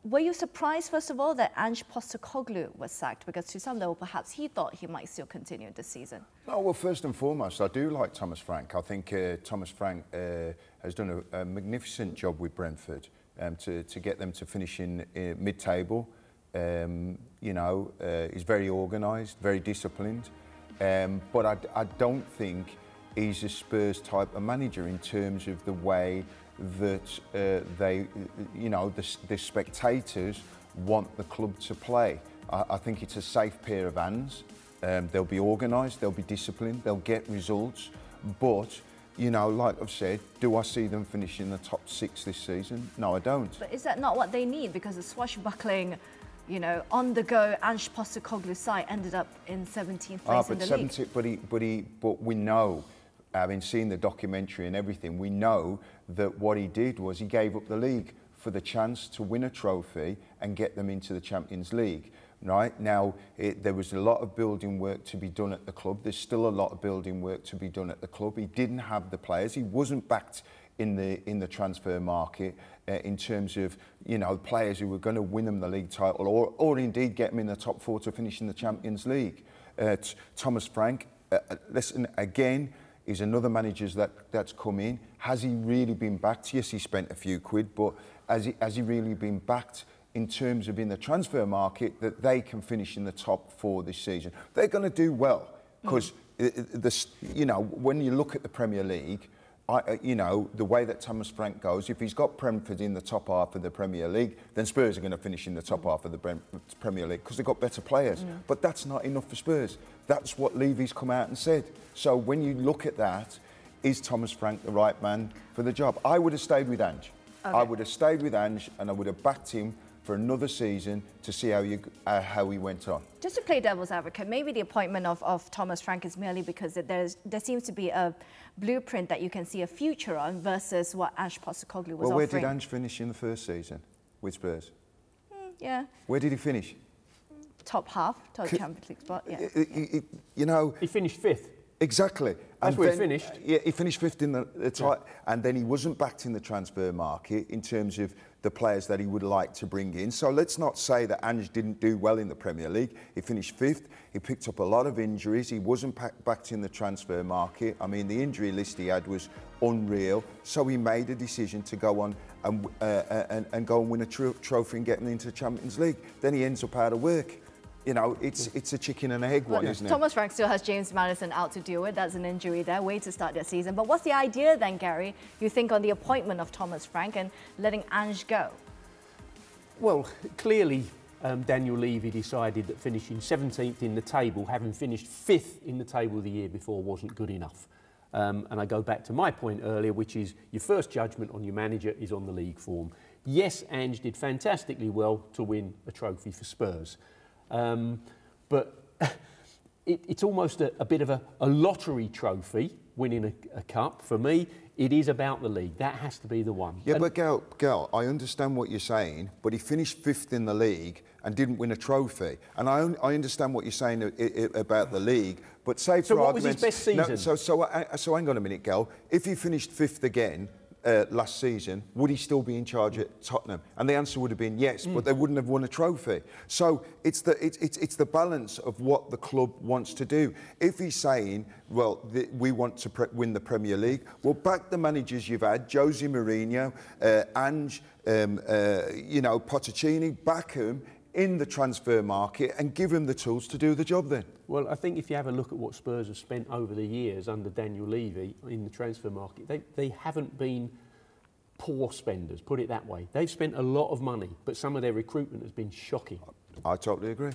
were you surprised, first of all, that Ange Postecoglou was sacked? Because to some level, perhaps he thought he might still continue this season. No, well, first and foremost, I do like Thomas Frank. I think Thomas Frank has done a magnificent job with Brentford to get them to finish in mid-table. You know, he's very organised, very disciplined. But I don't think he's a Spurs type of manager in terms of the way that the spectators want the club to play. I think it's a safe pair of hands. They'll be organised, they'll be disciplined, they'll get results. But, you know, like I've said, do I see them finishing the top 6 this season? No, I don't. But is that not what they need? Because the swashbuckling, you know, on-the-go Ange Postecoglou side ended up in 17th place in the league. But we know, having seen the documentary and everything, we know that what he did was he gave up the league for the chance to win a trophy and get them into the Champions League. Right now, there was a lot of building work to be done at the club. There's still a lot of building work to be done at the club. He didn't have the players. He wasn't backed in the transfer market in terms of, you know, players who were going to win them the league title or indeed get them in the top 4 to finish in the Champions League. Thomas Frank, listen, again, is another manager that's come in. Has he really been backed? Yes, he spent a few quid, but has he really been backed in terms of in the transfer market that they can finish in the top 4 this season? They're going to do well because, you know, when you look at the Premier League, you know, the way that Thomas Frank goes, if he's got Brentford in the top half of the Premier League, then Spurs are going to finish in the top half of the Premier League because they've got better players. But that's not enough for Spurs. That's what Levy's come out and said. So when you look at that, is Thomas Frank the right man for the job? I would have stayed with Ange. Okay. I would have stayed with Ange and I would have backed him for another season to see how he went on. Just to play devil's advocate, maybe the appointment of Thomas Frank is merely because there seems to be a blueprint that you can see a future on versus what Ange Postecoglou was offering. Well, where did Ange finish in the first season with Spurs? Yeah. Where did he finish? Top half, top Champions League spot, yeah. You know... He finished 5th. Exactly. That's where he finished. Yeah, he finished 5th in the and then he wasn't backed in the transfer market in terms of the players that he would like to bring in. So let's not say that Ange didn't do well in the Premier League. He finished 5th. He picked up a lot of injuries. He wasn't backed in the transfer market. I mean, the injury list he had was unreal. So he made a decision to go on and go and win a trophy and get them into the Champions League. Then he ends up out of work. You know, it's a chicken and egg one, isn't it? Thomas Frank still has James Maddison out to deal with. That's an injury there, way to start their season. But what's the idea then, Gary, you think, on the appointment of Thomas Frank and letting Ange go? Well, clearly Daniel Levy decided that finishing 17th in the table, having finished 5th in the table the year before, wasn't good enough. And I go back to my point earlier, which is your first judgment on your manager is on the league form. Yes, Ange did fantastically well to win a trophy for Spurs. But it's almost a bit of a lottery trophy, winning a cup. For me, it is about the league. That has to be the one. Yeah, but Gal, I understand what you're saying, but he finished 5th in the league and didn't win a trophy. And I understand what you're saying about the league, but say for argument's... So what was his best season? No, so hang on a minute, Gal. If he finished 5th again last season, would he still be in charge at Tottenham? And the answer would have been yes, but they wouldn't have won a trophy. So it's the balance of what the club wants to do. If he's saying, well, we want to win the Premier League, well, back the managers you've had, Jose Mourinho, Ange, you know, Pochettino, back him in the transfer market and give him the tools to do the job then. Well, I think if you have a look at what Spurs have spent over the years under Daniel Levy in the transfer market, they haven't been poor spenders, put it that way. They've spent a lot of money, but some of their recruitment has been shocking. I totally agree.